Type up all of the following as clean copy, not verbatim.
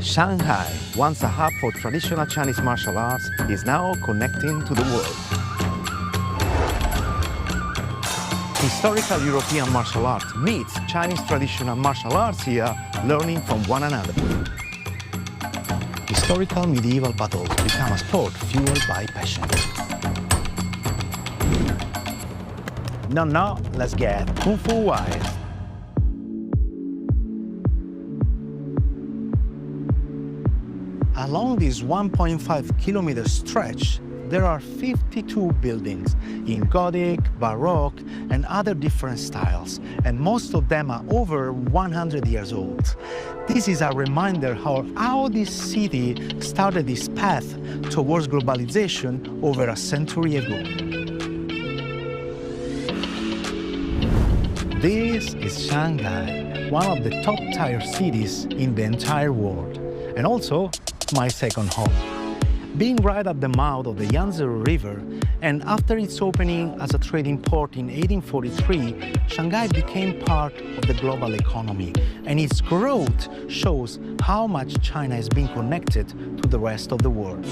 Shanghai, once a hub for traditional Chinese martial arts, is now connecting to the world. Historical European martial arts meets Chinese traditional martial arts here, learning from one another. Historical medieval battles become a sport fueled by passion. Now, let's get Kung Fu wise. Along this 1.5-kilometer stretch, there are 52 buildings in Gothic, Baroque, and other different styles, and most of them are over 100 years old. This is a reminder how this city started its path towards globalization over a century ago. This is Shanghai, one of the top-tier cities in the entire world, and also my second home. Being right at the mouth of the Yangtze River, and after its opening as a trading port in 1843, Shanghai became part of the global economy, and its growth shows how much China is being connected to the rest of the world.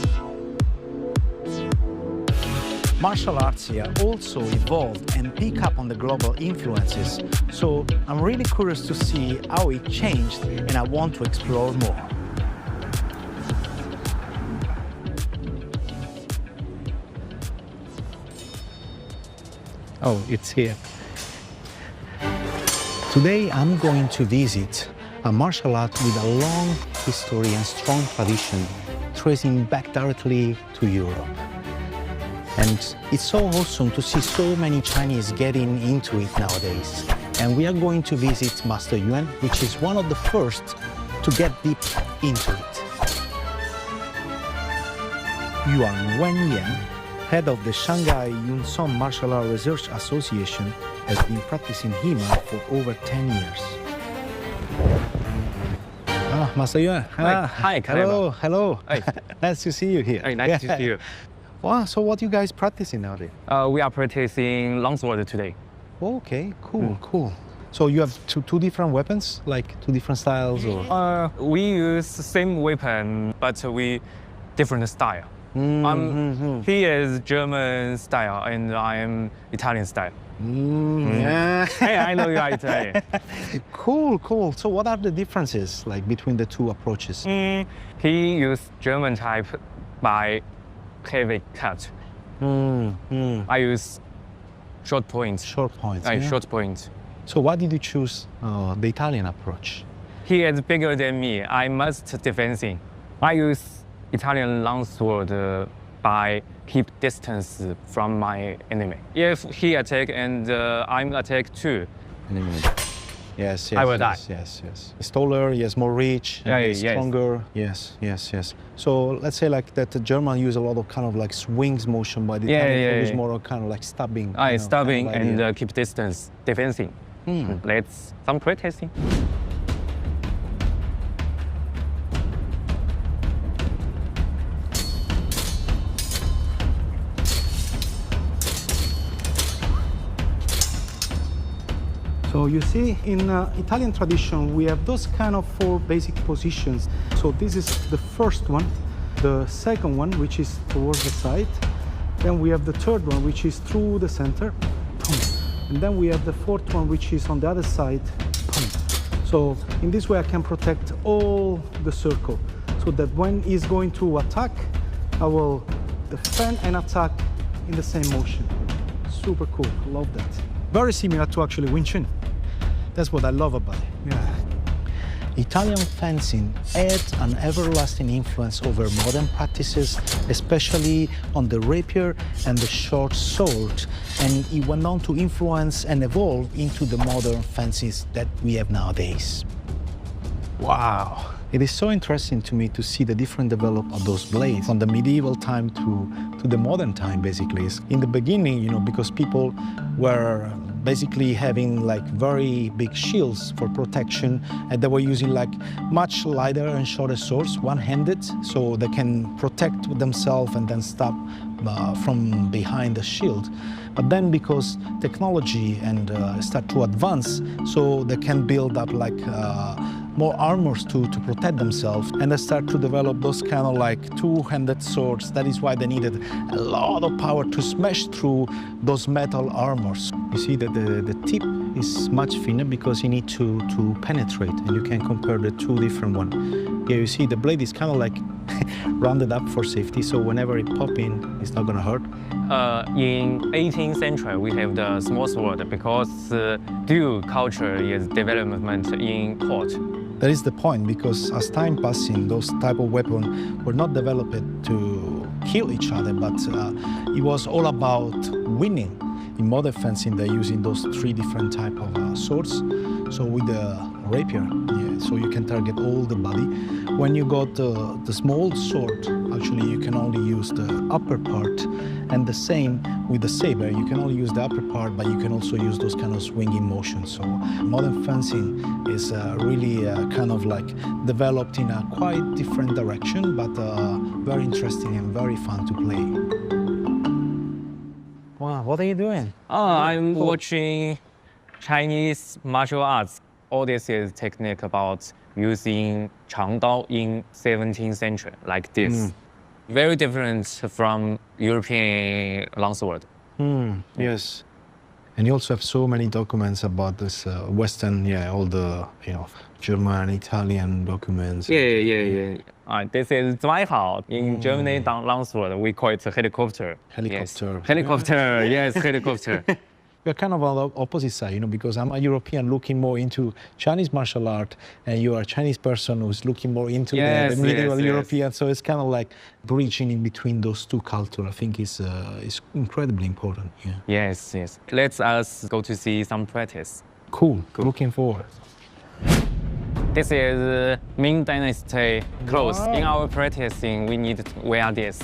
Martial arts here also evolved and pick up on the global influences, so I'm really curious to see how it changed, and I want to explore more. Oh, it's here. Today I'm going to visit a martial art with a long history and strong tradition, tracing back directly to Europe. And it's so awesome to see so many Chinese getting into it nowadays. And we are going to visit Master Yuan, which is one of the first to get deep into it. Yuan Wenyan, head of the Shanghai Yunsun Martial Art Research Association, has been practicing HEMA for over 10 years. Master Yuan. Hi, Hello, hello. Hi. Nice to see you here. Hey, nice to see you. Wow, so what you guys practicing nowadays? We are practicing longsword today. Okay, cool, cool. So you have two different weapons, like two different styles, or? We use same weapon, but we different style. He is German style, and I am Italian style. Yeah. Hey, I know you are Italian. Cool, cool. So what are the differences like between the two approaches? He used German type by heavy cut. I use short point. Short points. Yeah. Short point. So why did you choose the Italian approach? He is bigger than me. I must defending. I use Italian longsword by keep distance from my enemy. If he attack and I'm attack too, Yes, I will die. Yes. He's taller, he has more reach, he's stronger. Yes. So let's say like that the German use a lot of kind of like swings motion, but the Italian use more kind of like stabbing. Stabbing and keep distance, defending. Let's some practicing. So you see, in Italian tradition, we have those kind of 4 basic positions. So this is the first one, the second one, which is towards the side. Then we have the third one, which is through the center. And then we have the fourth one, which is on the other side. So in this way, I can protect all the circle, so that when he's going to attack, I will defend and attack in the same motion. Super cool, love that. Very similar to actually Wing Chun. That's what I love about it. Yeah. Italian fencing had an everlasting influence over modern practices, especially on the rapier and the short sword, and it went on to influence and evolve into the modern fences that we have nowadays. Wow. It is so interesting to me to see the different development of those blades from the medieval time to the modern time, basically. In the beginning, you know, because people were basically having like very big shields for protection, and they were using like much lighter and shorter swords, one-handed, so they can protect themselves and then stab from behind the shield. But then because technology and start to advance, so they can build up like more armors to protect themselves, and they start to develop those kind of like two-handed swords. That is why they needed a lot of power to smash through those metal armors. You see that the tip is much thinner because you need to penetrate, and you can compare the two different ones. Here you see the blade is kind of like rounded up for safety, so whenever it pop in, it's not gonna hurt. In 18th century, we have the small sword because dual culture is development in court. That is the point, because as time passing, those type of weapons were not developed to kill each other, but it was all about winning. In modern fencing, they're using those three different type of swords. So with the rapier, so you can target all the body. When you got the small sword, actually you can only use the upper part, and the same with the saber. You can only use the upper part, but you can also use those kind of swinging motions. So modern fencing is really kind of like developed in a quite different direction, but very interesting and very fun to play. Wow, what are you doing? I'm watching Chinese martial arts. All this is technique about using 长刀 in 17th century, like this. Very different from European longsword. Yes. And you also have so many documents about this Western, all the, German, Italian documents. Yeah. This is Zweihau. In Germany, longsword, we call it helicopter. Helicopter. Yes. Helicopter, yes, helicopter. We're kind of on the opposite side, because I'm a European looking more into Chinese martial art, and you are a Chinese person who's looking more into the medieval European. So it's kind of like bridging in between those two cultures. I think is incredibly important. Yeah. Yes. Let us go to see some practice. Cool. Looking forward. This is Ming Dynasty clothes. In our practicing, we need to wear this.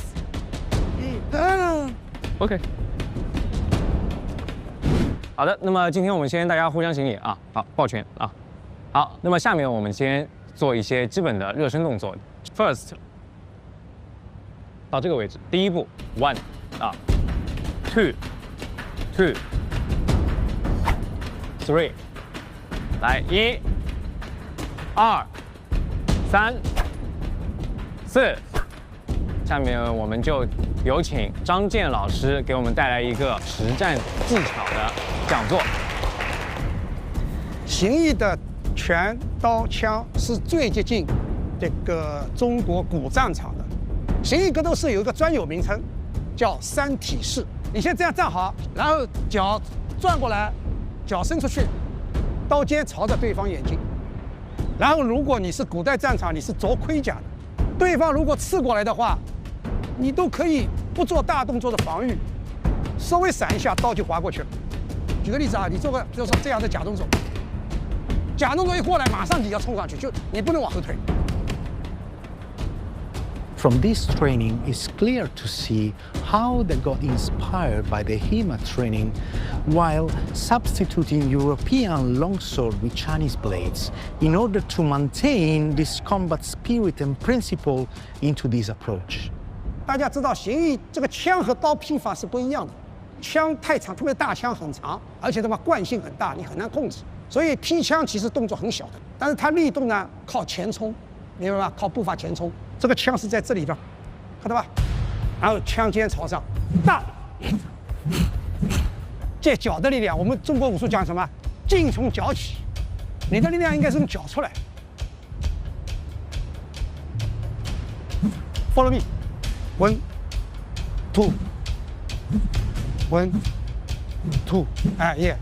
OK。好的，那么今天我们先大家互相行礼啊，好，抱拳啊，好，那么下面我们先做一些基本的热身动作。First， 到这个位置，第一步 ，one 啊 ，two， three， 来1、2、3、4，下面我们就有请张健老师给我们带来一个实战技巧的讲座。形意的拳、刀、枪是最接近这个中国古战场的。形意格斗式有一个专有名称，叫三体式。你先这样站好，然后脚转过来，脚伸出去，刀尖朝着对方眼睛。然后，如果你是古代战场，你是着盔甲的，对方如果刺过来的话，你都可以不做大动作的防御，稍微闪一下，刀就划过去了。举个例子啊，你做个就是这样的假动作，假动作一过来，马上你要冲上去，就你不能往后退。From this training, it's clear to see how they got inspired by the HEMA training while substituting European longsword with Chinese blades in order to maintain this combat spirit and principle into this approach. 大家知道，形意这个枪和刀劈法是不一样的，枪太长，特别大枪很长，而且它惯性很大，你很难控制。所以劈枪其实动作很小的，但是它力动呢靠前冲，明白吧？靠步伐前冲。这个枪是在这里边，看到吧？然后枪尖朝上，大，借脚的力量。我们中国武术讲什么？劲从脚起，你的力量应该是从脚出来。Follow me. 1 2 1 2 yeah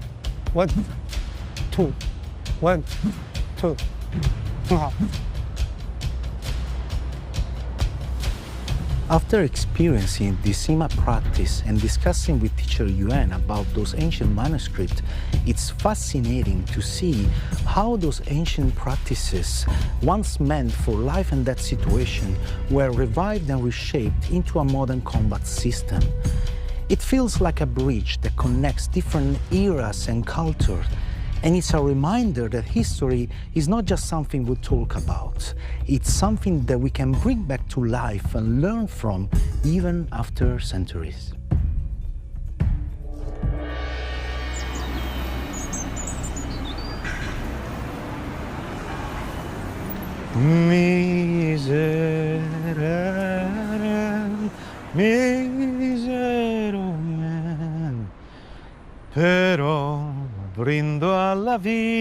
1 2 1 2， 很好。After experiencing the HEMA practice and discussing with teacher Yuan about those ancient manuscripts, it's fascinating to see how those ancient practices, once meant for life and death situation, were revived and reshaped into a modern combat system. It feels like a bridge that connects different eras and cultures, and it's a reminder that history is not just something we talk about. It's something that we can bring back to life and learn from even after centuries. Miserere, misero me, però brindo alla vita.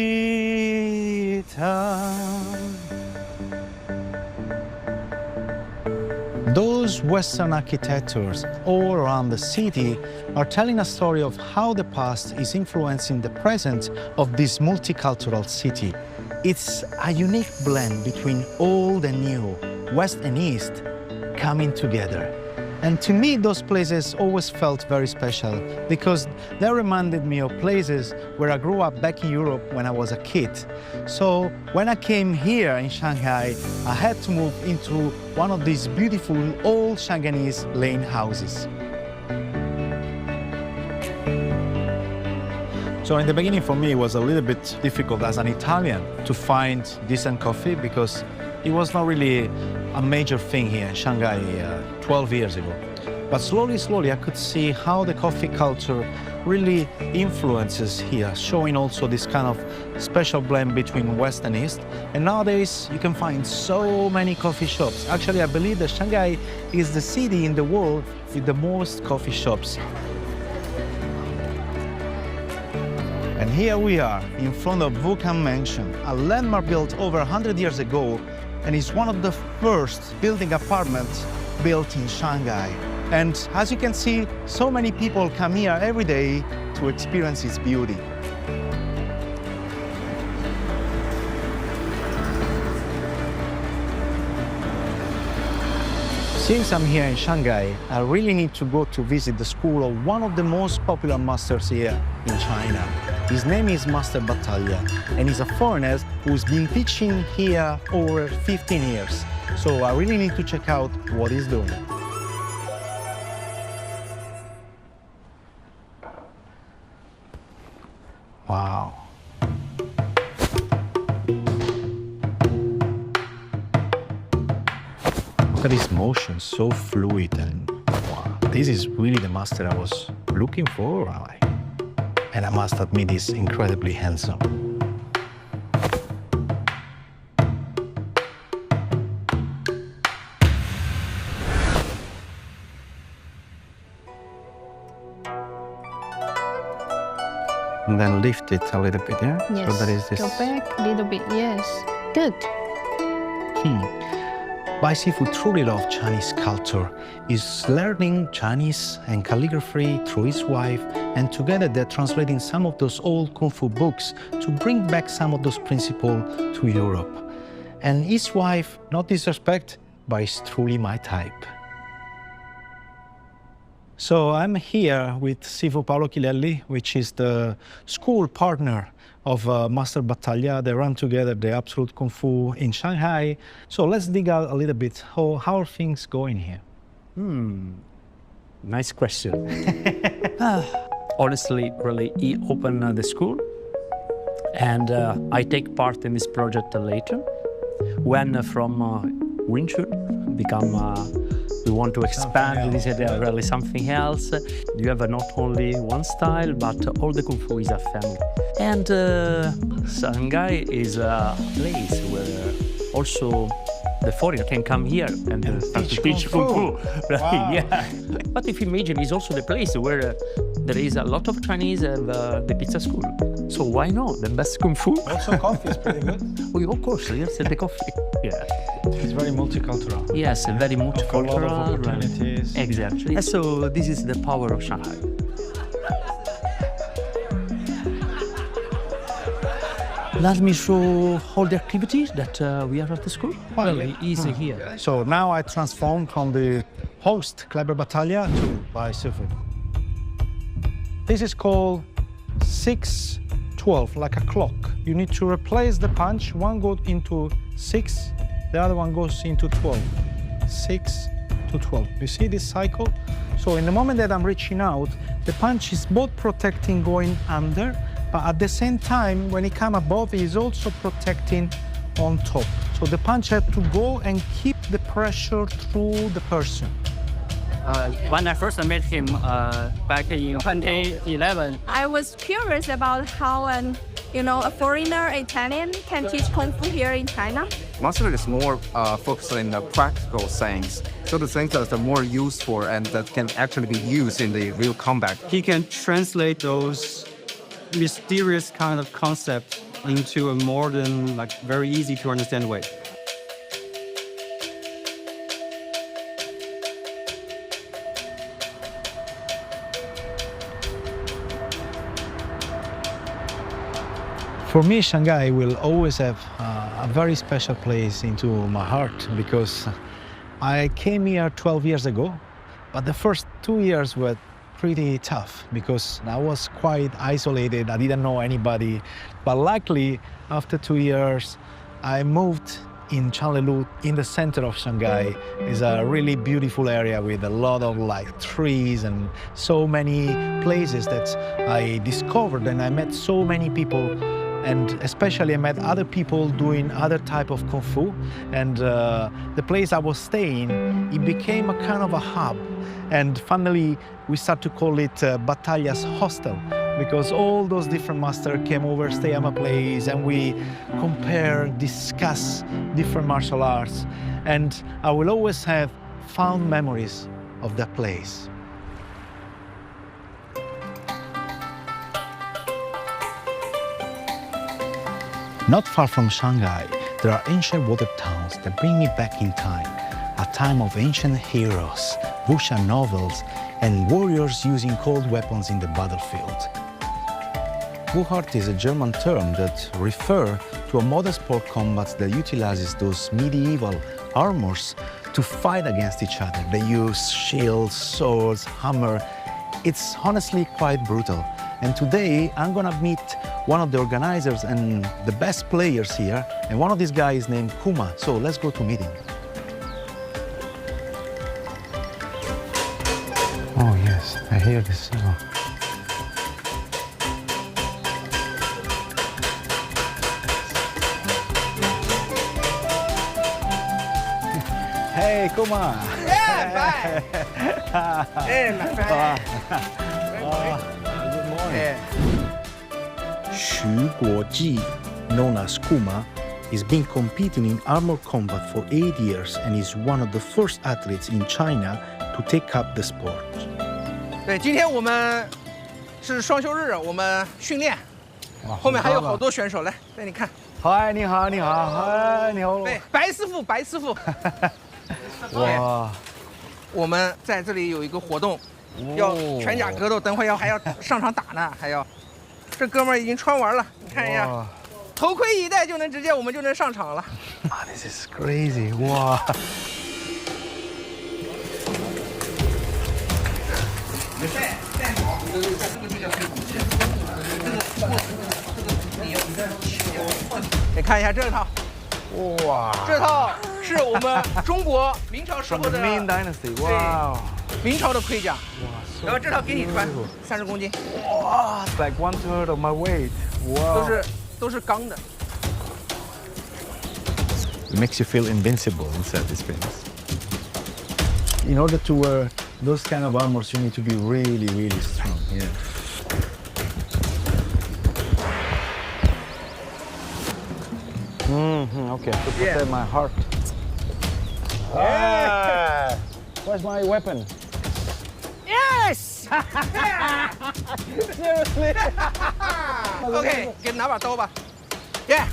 Those Western architectures all around the city are telling a story of how the past is influencing the present of this multicultural city. It's a unique blend between old and new, West and East, coming together. And to me, those places always felt very special because they reminded me of places where I grew up back in Europe when I was a kid. So when I came here in Shanghai, I had to move into one of these beautiful old Shanghainese lane houses. So in the beginning for me, it was a little bit difficult as an Italian to find decent coffee because it was not really a major thing here in Shanghai 12 years ago. But slowly, I could see how the coffee culture really influences here, showing also this kind of special blend between West and East. And nowadays, you can find so many coffee shops. Actually, I believe that Shanghai is the city in the world with the most coffee shops. And here we are in front of Wukan Mansion, a landmark built over 100 years ago, and is one of the first building apartments built in Shanghai. And as you can see, so many people come here every day to experience its beauty. Since I'm here in Shanghai, I really need to go to visit the school of one of the most popular masters here in China. His name is Master Battaglia, and he's a foreigner who's been teaching here over 15 years. So I really need to check out what he's doing. Wow. Look at this motion, so fluid, and wow, this is really the master I was looking for. And I must admit, he's incredibly handsome. And then lift it a little bit, yeah? Yes, So that is this. go back a little bit, yes. Good. Bai Sifu truly loved Chinese culture. He's learning Chinese and calligraphy through his wife, and together they're translating some of those old Kung Fu books to bring back some of those principles to Europe. And his wife, not disrespect, but is truly my type. So I'm here with Sifu Paolo Chilelli, which is the school partner of Master Battaglia. They run together the Absolute Kung Fu in Shanghai. So let's dig out a little bit. How are things going here? Nice question. Honestly, really, he opened the school, and I take part in this project later. When from Wing Chun become, we want to expand this area, really something else. You have not only one style, but all the Kung Fu is a family. And Shanghai is a place where also the foreigner can come here and teach Kung Fu. Right? Wow. Yeah. But if you imagine, it's also the place where there is a lot of Chinese and the pizza school. So why not? The best Kung Fu. Also coffee is pretty good. Oh, of course, yes, the coffee. Yeah. It's very multicultural. Yes, very multicultural. A lot of opportunities. Right? Exactly. And so this is the power of Shanghai. Let me show all the activities that we are at the school. Really easy here. So now I transform from the host, Kleber Battaglia, to Bai Sifu. This is called 6-12, like a clock. You need to replace the punch. One goes into 6, the other one goes into 12. 6 to 12. You see this cycle? So in the moment that I'm reaching out, the punch is both protecting going under, but at the same time, when it comes above, it is also protecting on top. So the punch had to go and keep the pressure through the person. When I first met him back in 2011, I was curious about how an you know, a foreigner, Italian, can teach Kung Fu here in China? Martial art is more focused on the practical things. So the things that are more useful and that can actually be used in the real combat. He can translate those mysterious kind of concepts into a modern, like very easy to understand way. For me, Shanghai will always have a very special place into my heart because I came here 12 years ago, but the first 2 years were pretty tough because I was quite isolated. I didn't know anybody. But luckily, after 2 years, I moved in Chanlelu, in the center of Shanghai. It's a really beautiful area with a lot of like trees and so many places that I discovered, and I met so many people. And especially I met other people doing other type of Kung Fu. And the place I was staying, it became a kind of a hub. And finally, we start to call it Battalia's Hostel, because all those different masters came over, stay at my place, and we compare, discuss different martial arts. And I will always have fond memories of that place. Not far from Shanghai, there are ancient water towns that bring me back in time, a time of ancient heroes, wuxia novels, and warriors using cold weapons in the battlefield. Wuhart is a German term that refers to a modern sport combat that utilizes those medieval armors to fight against each other. They use shields, swords, hammer. It's honestly quite brutal. And today I'm gonna meet one of the organizers and the best players here. And one of these guys is named Kuma. So let's go to meet him. Oh yes, I hear this. Hey, Kuma. Yeah, bye. Hey, my friend. Good morning. Xu Guoji, known as Kuma, has been competing in armored combat for 8 years and is one of the first athletes in China to take up the sport. 对，今天我们是双休日，我们训练，后面还有好多选手来，带你看。嗨，你好，你好，嗨，你好。对，白师傅，白师傅。哇，我们在这里有一个活动，要全甲格斗，等会还要上场打呢，还要。这哥们儿已经穿完了，你看一下，头盔一戴就能直接我们就能上场了。Ah, this is crazy! Wow. 带好，这个就叫推骨气。你看一下这套，哇，这套是我们中国明朝时候 From 的 the Ming Dynasty. Wow. 明朝的盔甲。哇，然后这套给你穿，30公斤。哇 it's like 1/3 of my weight. Wow. 都是钢的。It makes you feel invincible inside this place. In order to wear those kind of armors, you need to be really, really strong. Yeah. Okay, to protect my heart. Yeah. Where's my weapon? Yes. Seriously. OK， 给拿把刀吧。Yeah.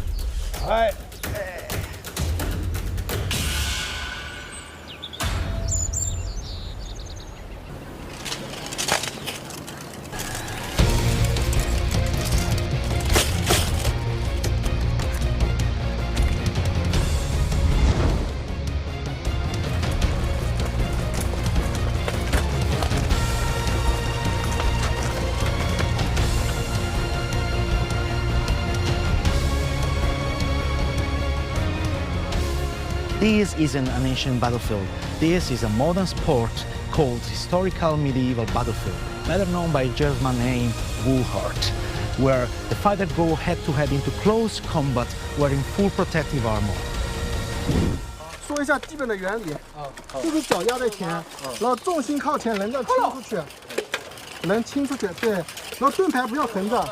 All right. This isn't an ancient battlefield. This is a modern sport called historical medieval battlefield, better known by German name Wuhart, where the fighters go head-to-head into close combat wearing full protective armor. 说一下基本的原理，就是脚压在前，然后重心靠前，人要倾出去，人倾出去，对，然后盾牌不要横着，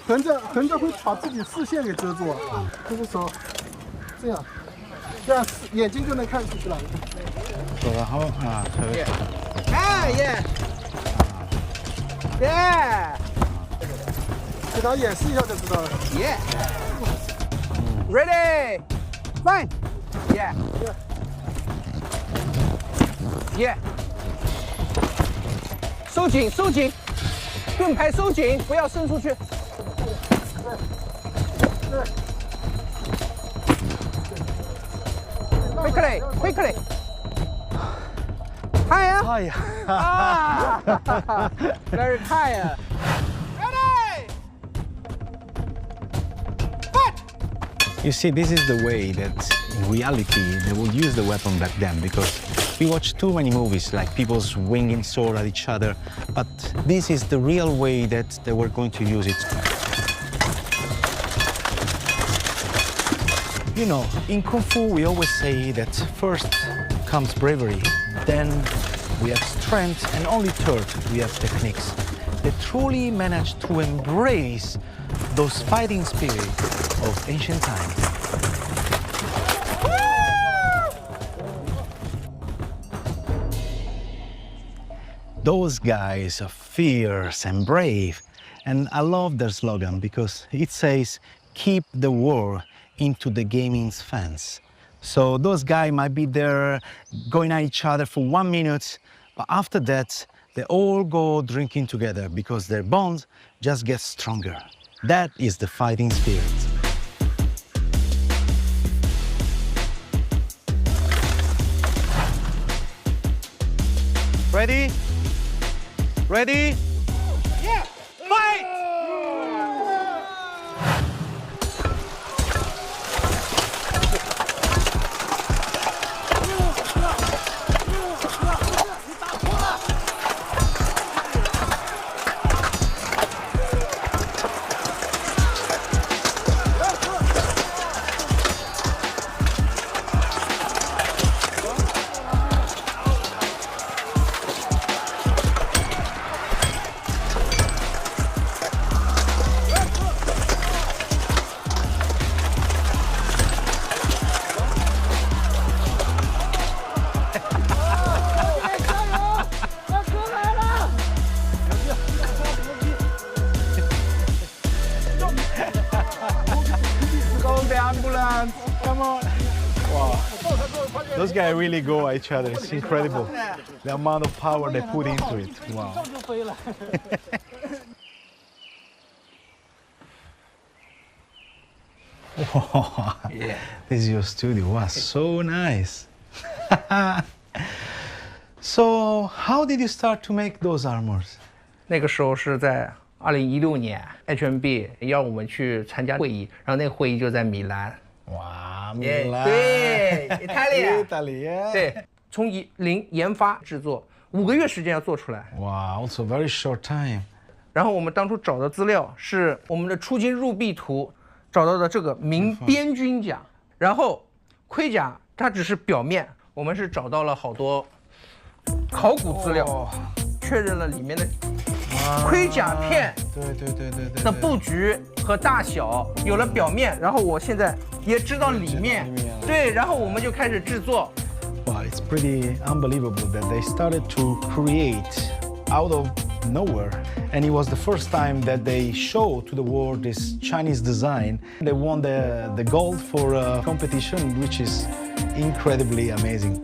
横着会把自己视线给遮住啊。这个手这样眼睛就能看出去了。手然后啊，可以。哎耶，耶，给他演示一下就知道了。耶，Ready， Fine， 耶，耶，收紧收紧，盾牌收紧，不要伸出去。Quickly. Higher. Very tired. Ready. Fight. You see, this is the way that in reality they would use the weapon back then, because we watch too many movies like people swinging sword at each other, but this is the real way that they were going to use it. You know, in Kung Fu we always say that first comes bravery, then we have strength, and only third we have techniques. They truly managed to embrace those fighting spirit of ancient times. Those guys are fierce and brave, and I love their slogan because it says, keep the war into the gaming's fans. So those guys might be there going at each other for 1 minute, but after that, they all go drinking together because their bond just gets stronger. That is the fighting spirit. Ready? Ready? Yeah. Fight. Come on. Wow. Those guys really go at each other. It's incredible. The amount of power they put into it. Wow. Wow. Yeah. This is your studio. Wow, so nice. So, how did you start to make those armors? 那个时候是在2016年 ，HMB 邀我们去参加会议，然后那个会议就在米兰。哇，米兰。对，Italy。Italy。对，从零研发制作5个月时间要做出来。哇 ，also very short time。然后我们当初找的资料是我们的出京入壁图找到的这个明边军甲，然后盔甲它只是表面，我们是找到了好多考古资料，确认了里面的盔甲片的布局和大小，有了表面，然后我现在也知道里面，对，然后我们就开始制作。Wow, it's pretty unbelievable that they started to create out of nowhere, and it was the first time that they showed to the world this Chinese design. They won the gold for a competition, which is incredibly amazing.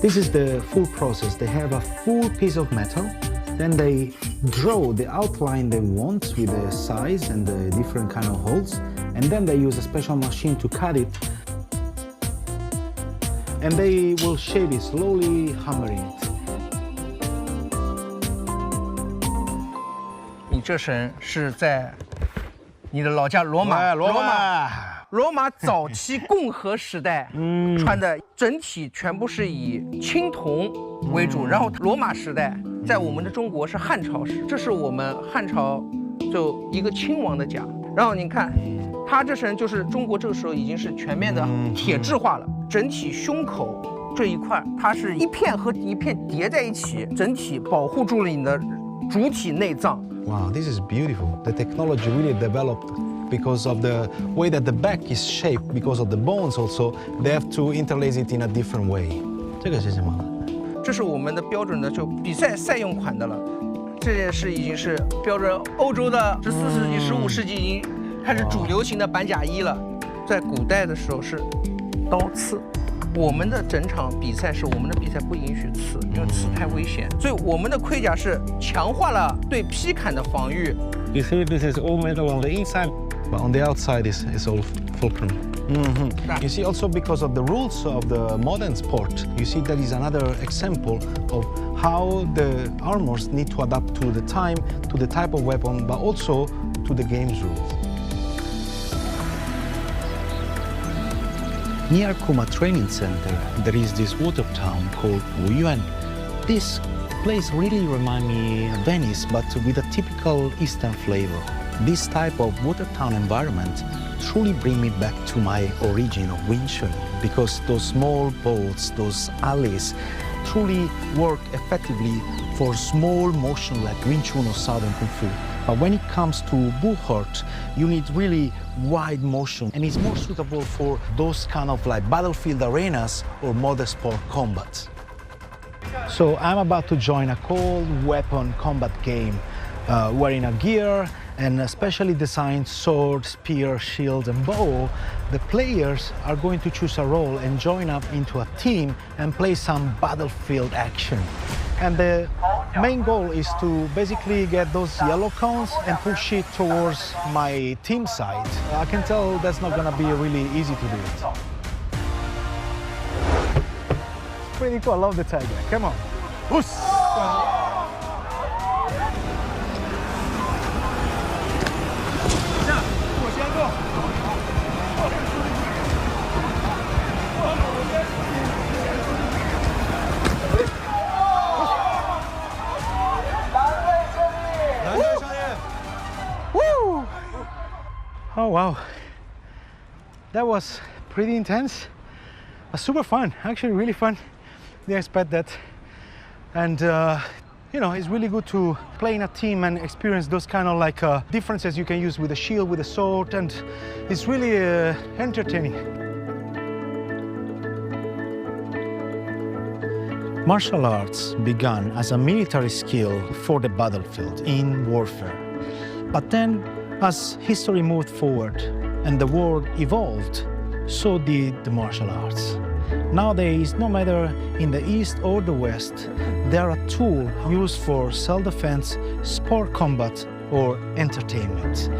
This is the full process. They have a full piece of metal, then they draw the outline they want with the size and the different kind of holes, and then they use a special machine to cut it, and they will shape it, slowly hammering it. 你这身是在你的老家罗马早期共和时代穿的，整体全部是以青铜为主，然后罗马时代在我们的中国是汉朝时，这是我们汉朝就一个亲王的甲，然后你看他这身就是中国这个时候已经是全面的铁质化了，整体胸口这一块，它是一片和一片叠在一起，整体保护住了你的主体内脏。 Wow, this is beautiful. The technology really developed because of the way that the back is shaped, because of the bones also, they have to interlace it in a different way. 这个是什么？这是我们的标准的就比赛赛用款的了，这件是已经是标准欧洲的14世纪、15世纪已经开始主流型的板甲衣了。在古代的时候是刀刺，我们的整场比赛是我们的比赛不允许刺，因为刺太危险，所以我们的盔甲是强化了对劈砍的防御。You see, this is all metal on the inside. But on the outside is all fulcrum. You see, also because of the rules of the modern sport, you see that is another example of how the armors need to adapt to the time, to the type of weapon, but also to the game's rules. Near Coma Training Center, there is this water town called Wuyuan. This place really reminds me of Venice, but with a typical Eastern flavor. This type of water town environment truly bring me back to my origin of Wing Chun, because those small boats, those alleys, truly work effectively for small motion like Wing Chun or Southern Kung Fu. But when it comes to Buhurt, you need really wide motion, and it's more suitable for those kind of like battlefield arenas or modern sport combat. So I'm about to join a cold weapon combat game, wearing a gear and a specially designed sword, spear, shield, and bow. The players are going to choose a role and join up into a team and play some battlefield action. And the main goal is to basically get those yellow cones and push it towards my team side. I can tell that's not gonna be really easy to do it. It's pretty cool, I love the tiger. Come on. Oos! Woo! Oh wow, that was pretty intense, but super fun, actually really fun. Didn't expect that. And you know, it's really good to play in a team and experience those kind of like differences you can use with a shield, with a sword, and it's really entertaining. Martial arts began as a military skill for the battlefield in warfare. But then, as history moved forward and the world evolved, so did the martial arts. Nowadays, no matter in the East or the West, they are a tool used for self-defense, sport combat, or entertainment.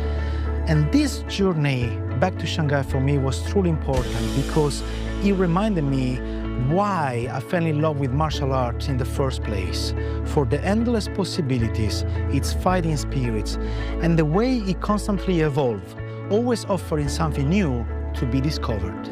And this journey back to Shanghai for me was truly important because it reminded me why I fell in love with martial arts in the first place, for the endless possibilities, its fighting spirits, and the way it constantly evolves, always offering something new to be discovered.